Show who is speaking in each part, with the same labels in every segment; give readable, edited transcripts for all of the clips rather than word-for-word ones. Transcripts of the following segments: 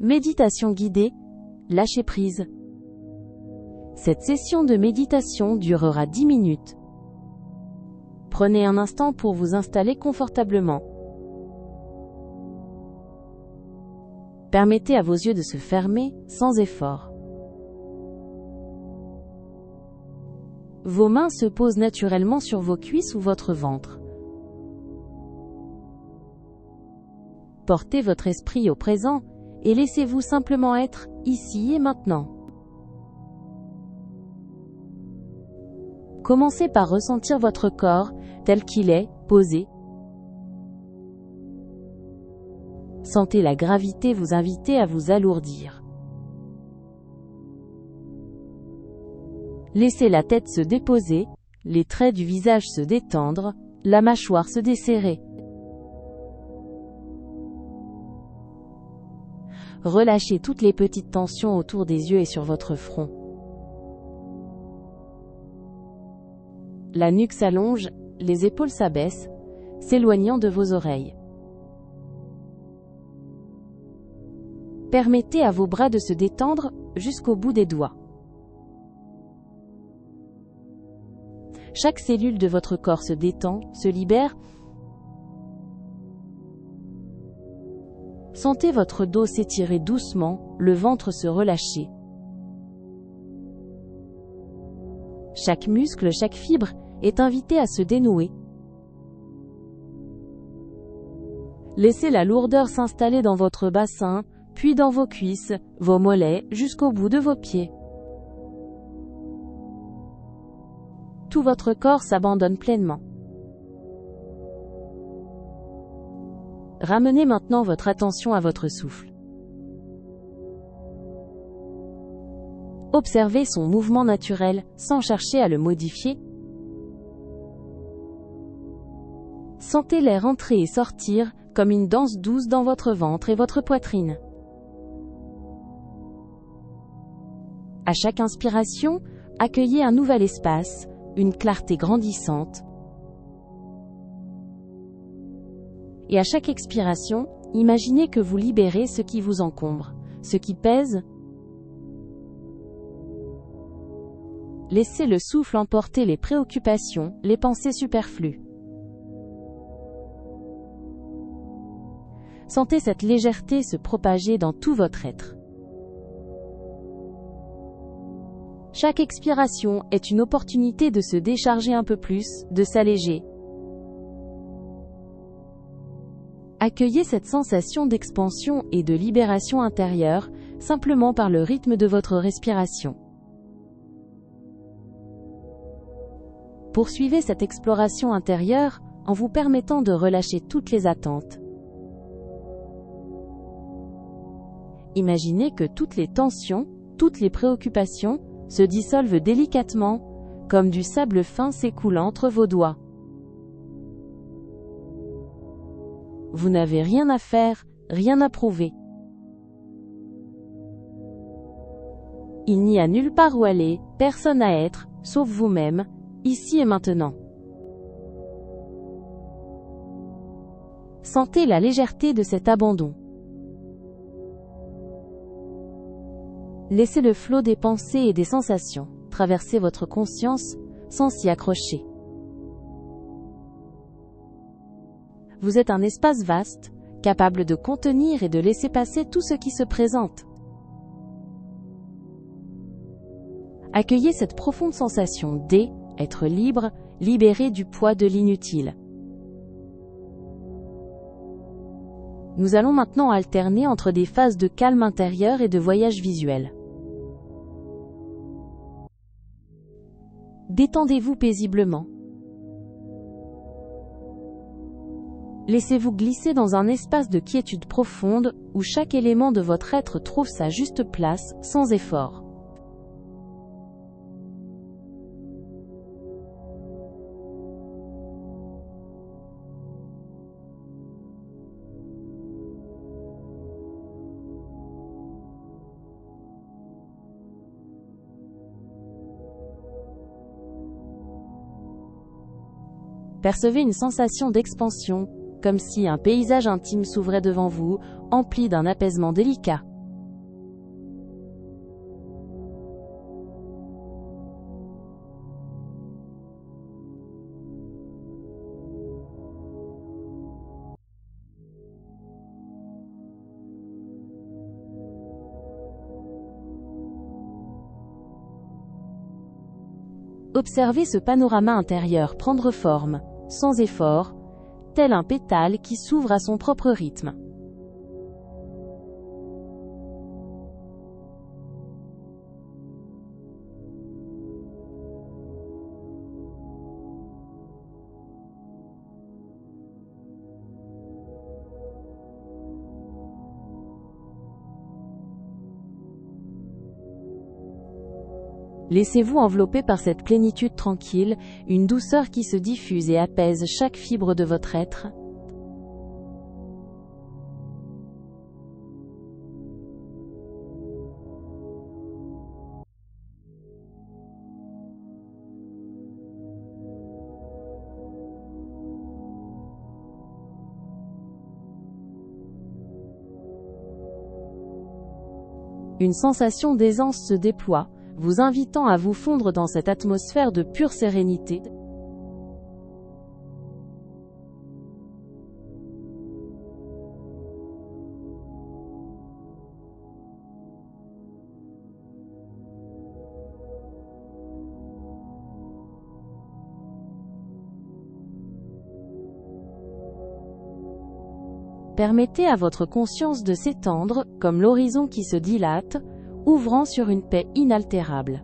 Speaker 1: Méditation guidée, lâcher prise. Cette session de méditation durera 10 minutes. Prenez un instant pour vous installer confortablement. Permettez à vos yeux de se fermer sans effort. Vos mains se posent naturellement sur vos cuisses ou votre ventre. Portez votre esprit au présent et laissez-vous simplement être ici et maintenant. Commencez par ressentir votre corps tel qu'il est, posé. Sentez la gravité vous inviter à vous alourdir. Laissez la tête se déposer, les traits du visage se détendre, la mâchoire se desserrer. Relâchez toutes les petites tensions autour des yeux et sur votre front. La nuque s'allonge, les épaules s'abaissent, s'éloignant de vos oreilles. Permettez à vos bras de se détendre jusqu'au bout des doigts. Chaque cellule de votre corps se détend, se libère. Sentez votre dos s'étirer doucement, le ventre se relâcher. Chaque muscle, chaque fibre est invité à se dénouer. Laissez la lourdeur s'installer dans votre bassin, puis dans vos cuisses, vos mollets, jusqu'au bout de vos pieds. Tout votre corps s'abandonne pleinement. Ramenez maintenant votre attention à votre souffle. Observez son mouvement naturel, sans chercher à le modifier. Sentez l'air entrer et sortir, comme une danse douce dans votre ventre et votre poitrine. À chaque inspiration, accueillez un nouvel espace, une clarté grandissante. Et à chaque expiration, imaginez que vous libérez ce qui vous encombre, ce qui pèse. Laissez le souffle emporter les préoccupations, les pensées superflues. Sentez cette légèreté se propager dans tout votre être. Chaque expiration est une opportunité de se décharger un peu plus, de s'alléger. Accueillez cette sensation d'expansion et de libération intérieure, simplement par le rythme de votre respiration. Poursuivez cette exploration intérieure en vous permettant de relâcher toutes les attentes. Imaginez que toutes les tensions, toutes les préoccupations, se dissolvent délicatement, comme du sable fin s'écoulant entre vos doigts. Vous n'avez rien à faire, rien à prouver. Il n'y a nulle part où aller, personne à être, sauf vous-même, ici et maintenant. Sentez la légèreté de cet abandon. Laissez le flot des pensées et des sensations traverser votre conscience sans s'y accrocher. Vous êtes un espace vaste, capable de contenir et de laisser passer tout ce qui se présente. Accueillez cette profonde sensation d'être libre, libéré du poids de l'inutile. Nous allons maintenant alterner entre des phases de calme intérieur et de voyage visuel. Détendez-vous paisiblement. Laissez-vous glisser dans un espace de quiétude profonde, où chaque élément de votre être trouve sa juste place, sans effort. Percevez une sensation d'expansion, comme si un paysage intime s'ouvrait devant vous, empli d'un apaisement délicat. Observez ce panorama intérieur prendre forme, sans effort, tel un pétale qui s'ouvre à son propre rythme. Laissez-vous envelopper par cette plénitude tranquille, une douceur qui se diffuse et apaise chaque fibre de votre être. Une sensation d'aisance se déploie, vous invitant à vous fondre dans cette atmosphère de pure sérénité. Permettez à votre conscience de s'étendre, comme l'horizon qui se dilate, ouvrant sur une paix inaltérable.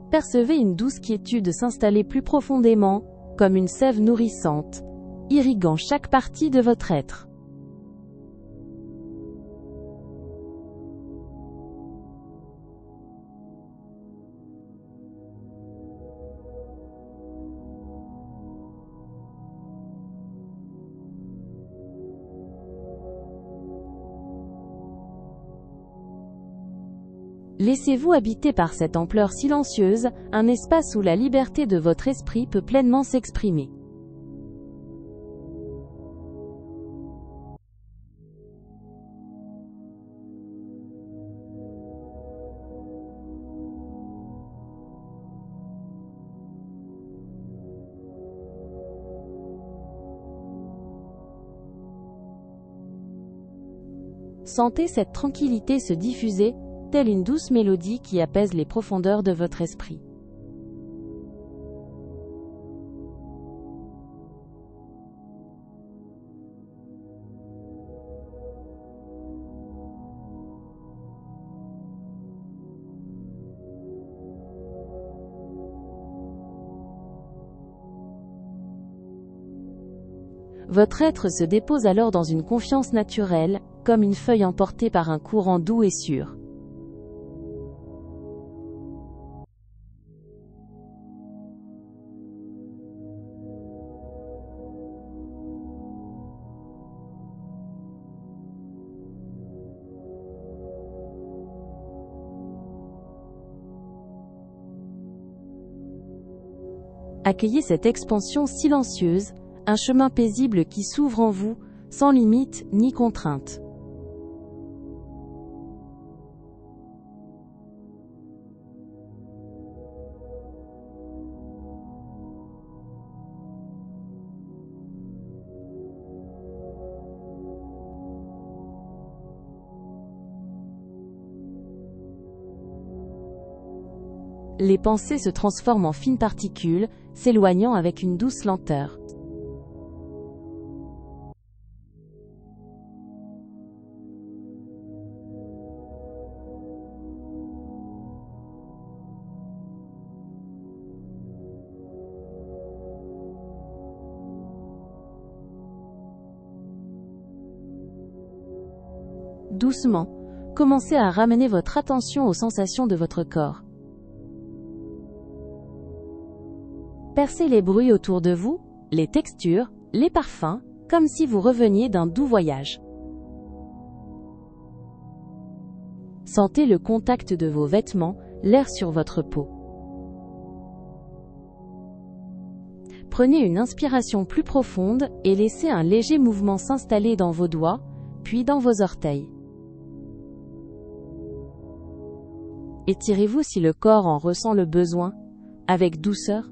Speaker 1: Percevez une douce quiétude s'installer plus profondément, comme une sève nourrissante, irriguant chaque partie de votre être. Laissez-vous habiter par cette ampleur silencieuse, un espace où la liberté de votre esprit peut pleinement s'exprimer. Sentez cette tranquillité se diffuser, telle une douce mélodie qui apaise les profondeurs de votre esprit. Votre être se dépose alors dans une confiance naturelle, comme une feuille emportée par un courant doux et sûr. Accueillez cette expansion silencieuse, un chemin paisible qui s'ouvre en vous, sans limite ni contrainte. Les pensées se transforment en fines particules, s'éloignant avec une douce lenteur. Doucement, commencez à ramener votre attention aux sensations de votre corps. Percez les bruits autour de vous, les textures, les parfums, comme si vous reveniez d'un doux voyage. Sentez le contact de vos vêtements, l'air sur votre peau. Prenez une inspiration plus profonde et laissez un léger mouvement s'installer dans vos doigts, puis dans vos orteils. Étirez-vous si le corps en ressent le besoin, avec douceur.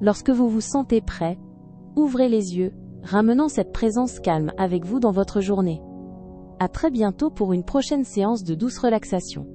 Speaker 1: Lorsque vous vous sentez prêt, ouvrez les yeux, ramenant cette présence calme avec vous dans votre journée. À très bientôt pour une prochaine séance de douce relaxation.